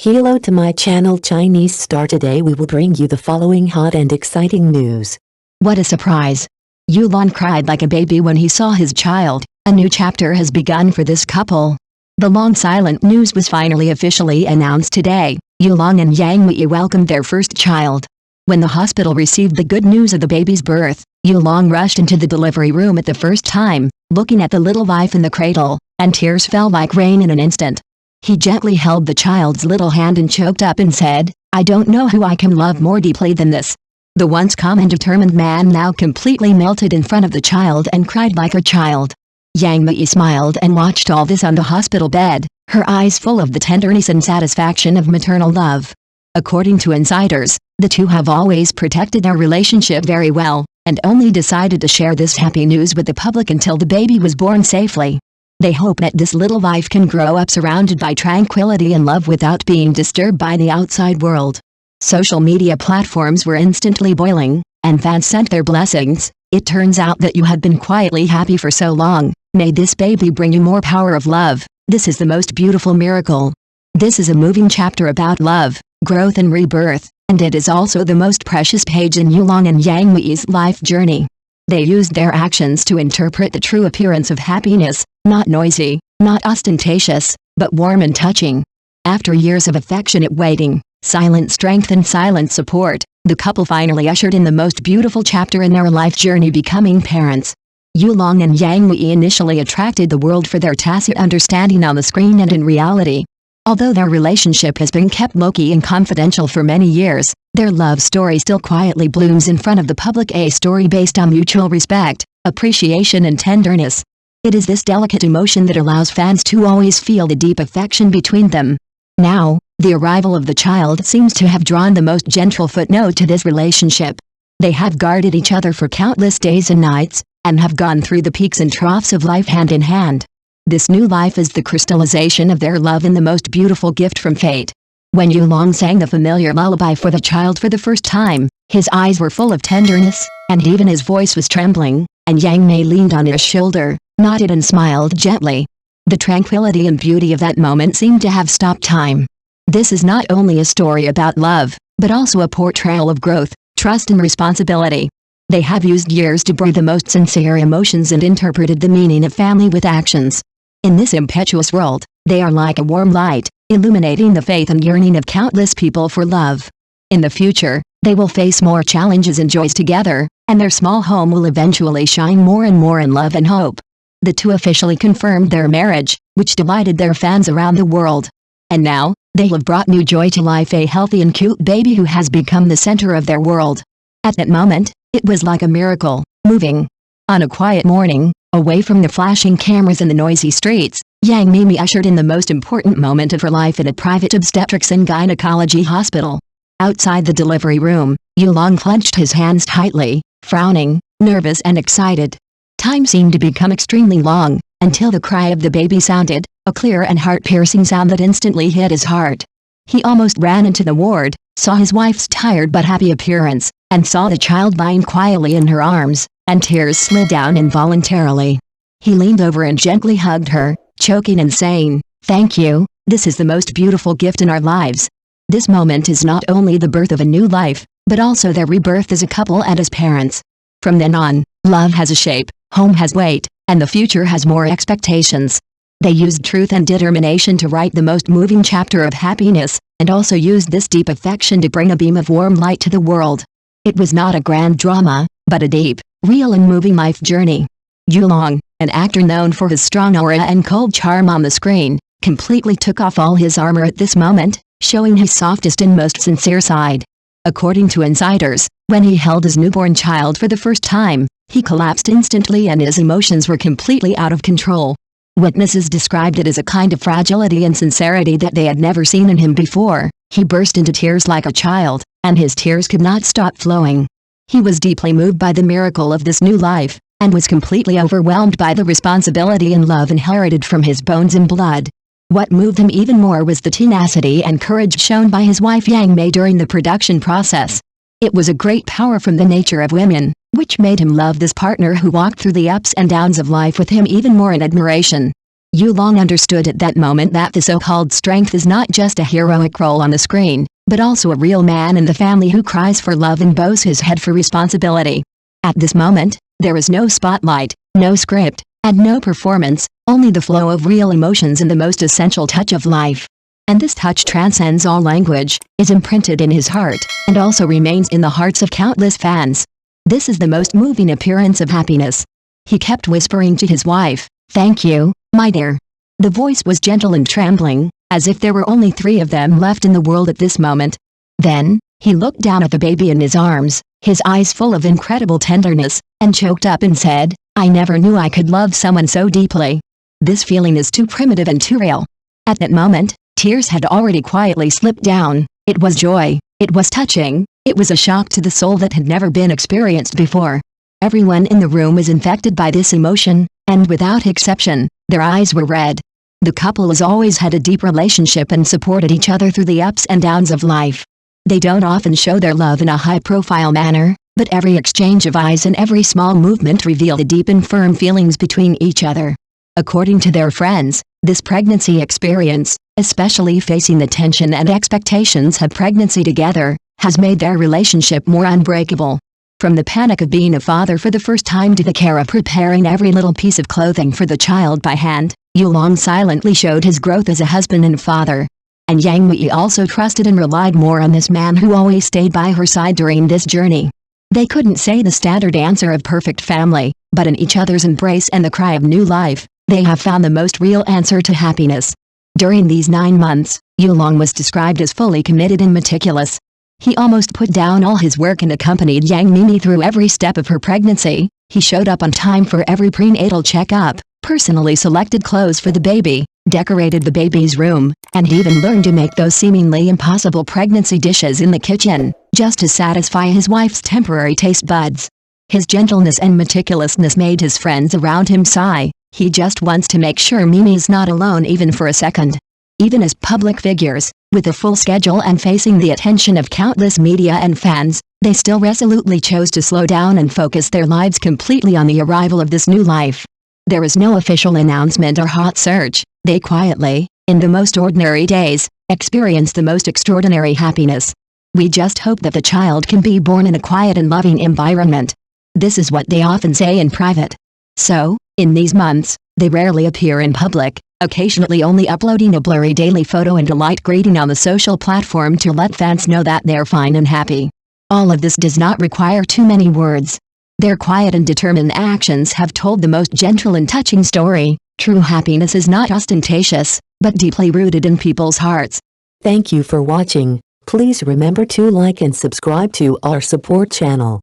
Hello to my channel Chinese Star. Today we will bring you the following hot and exciting news. What a surprise! Yulong cried like a baby when he saw his child. A new chapter has begun for this couple. The long silent news was finally officially announced today. Yulong and Yang Mei welcomed their first child. When the hospital received the good news of the baby's birth, Yulong rushed into the delivery room at the first time, looking at the little life in the cradle, and tears fell like rain in an instant. He gently held the child's little hand and choked up and said, "I don't know who I can love more deeply than this." The once calm and determined man now completely melted in front of the child and cried like a child. Yang Mei smiled and watched all this on the hospital bed, her eyes full of the tenderness and satisfaction of maternal love. According to insiders, the two have always protected their relationship very well, and only decided to share this happy news with the public until the baby was born safely. They hope that this little life can grow up surrounded by tranquility and love without being disturbed by the outside world. Social media platforms were instantly boiling, and fans sent their blessings. It turns out that you had been quietly happy for so long. May this baby bring you more power of love. This is the most beautiful miracle. This is a moving chapter about love, growth and rebirth, and it is also the most precious page in Yulong and Yang Mei's life journey. They used their actions to interpret the true appearance of happiness, not noisy, not ostentatious, but warm and touching. After years of affectionate waiting, silent strength and silent support, the couple finally ushered in the most beautiful chapter in their life journey, becoming parents. Yulong and Yang Mei initially attracted the world for their tacit understanding on the screen and in reality. Although their relationship has been kept low-key and confidential for many years, their love story still quietly blooms in front of the public, a story based on mutual respect, appreciation and tenderness. It is this delicate emotion that allows fans to always feel the deep affection between them. Now, the arrival of the child seems to have drawn the most gentle footnote to this relationship. They have guarded each other for countless days and nights, and have gone through the peaks and troughs of life hand in hand. This new life is the crystallization of their love and the most beautiful gift from fate. When Yulong sang the familiar lullaby for the child for the first time, his eyes were full of tenderness, and even his voice was trembling, and Yang Mei leaned on his shoulder, nodded and smiled gently. The tranquility and beauty of that moment seemed to have stopped time. This is not only a story about love, but also a portrayal of growth, trust and responsibility. They have used years to breathe the most sincere emotions and interpreted the meaning of family with actions. In this impetuous world, they are like a warm light, illuminating the faith and yearning of countless people for love. In the future, they will face more challenges and joys together, and their small home will eventually shine more and more in love and hope. The two officially confirmed their marriage, which delighted their fans around the world. And now, they have brought new joy to life, a healthy and cute baby who has become the center of their world. At that moment, it was like a miracle, moving. On a quiet morning, away from the flashing cameras and the noisy streets, Yang Mei ushered in the most important moment of her life at a private obstetrics and gynecology hospital. Outside the delivery room, Yulong clenched his hands tightly, frowning, nervous and excited. Time seemed to become extremely long, until the cry of the baby sounded, a clear and heart-piercing sound that instantly hit his heart. He almost ran into the ward, saw his wife's tired but happy appearance, and saw the child lying quietly in her arms, and tears slid down involuntarily. He leaned over and gently hugged her, choking and saying, "Thank you, this is the most beautiful gift in our lives." This moment is not only the birth of a new life, but also their rebirth as a couple and as parents. From then on, love has a shape, home has weight, and the future has more expectations. They used truth and determination to write the most moving chapter of happiness, and also used this deep affection to bring a beam of warm light to the world. It was not a grand drama, but a deep, real and moving life journey. Yulong, an actor known for his strong aura and cold charm on the screen, completely took off all his armor at this moment, showing his softest and most sincere side. According to insiders, when he held his newborn child for the first time, he collapsed instantly and his emotions were completely out of control. Witnesses described it as a kind of fragility and sincerity that they had never seen in him before. He burst into tears like a child, and his tears could not stop flowing. He was deeply moved by the miracle of this new life, and was completely overwhelmed by the responsibility and love inherited from his bones and blood. What moved him even more was the tenacity and courage shown by his wife Yang Mei during the production process. It was a great power from the nature of women, which made him love this partner who walked through the ups and downs of life with him even more in admiration. Yulong understood at that moment that the so-called strength is not just a heroic role on the screen, but also a real man in the family who cries for love and bows his head for responsibility. At this moment, there is no spotlight, no script, and no performance, only the flow of real emotions and the most essential touch of life. And this touch transcends all language, is imprinted in his heart, and also remains in the hearts of countless fans. This is the most moving appearance of happiness. He kept whispering to his wife, "Thank you, my dear." The voice was gentle and trembling, as if there were only 3 of them left in the world at this moment. Then, he looked down at the baby in his arms, his eyes full of incredible tenderness, and choked up and said, "I never knew I could love someone so deeply. This feeling is too primitive and too real." At that moment, tears had already quietly slipped down. It was joy, it was touching, it was a shock to the soul that had never been experienced before. Everyone in the room was infected by this emotion, and without exception, their eyes were red. The couple has always had a deep relationship and supported each other through the ups and downs of life. They don't often show their love in a high-profile manner, but every exchange of eyes and every small movement reveal the deep and firm feelings between each other. According to their friends, this pregnancy experience, especially facing the tension and expectations of pregnancy together, has made their relationship more unbreakable. From the panic of being a father for the first time to the care of preparing every little piece of clothing for the child by hand, Yulong silently showed his growth as a husband and father. And Yang Mui also trusted and relied more on this man who always stayed by her side during this journey. They couldn't say the standard answer of perfect family, but in each other's embrace and the cry of new life, they have found the most real answer to happiness. During these 9 months, Yulong was described as fully committed and meticulous. He almost put down all his work and accompanied Yang Mimi through every step of her pregnancy. He showed up on time for every prenatal checkup, personally selected clothes for the baby, decorated the baby's room, and even learned to make those seemingly impossible pregnancy dishes in the kitchen, just to satisfy his wife's temporary taste buds. His gentleness and meticulousness made his friends around him sigh. He just wants to make sure Mimi's not alone even for a second. Even as public figures, with a full schedule and facing the attention of countless media and fans, they still resolutely chose to slow down and focus their lives completely on the arrival of this new life. There is no official announcement or hot search. They quietly, in the most ordinary days, experience the most extraordinary happiness. We just hope that the child can be born in a quiet and loving environment. This is what they often say in private. So, in these months, they rarely appear in public, occasionally only uploading a blurry daily photo and a light greeting on the social platform to let fans know that they're fine and happy. All of this does not require too many words. Their quiet and determined actions have told the most gentle and touching story. True happiness is not ostentatious, but deeply rooted in people's hearts. Thank you for watching. Please remember to like and subscribe to our support channel.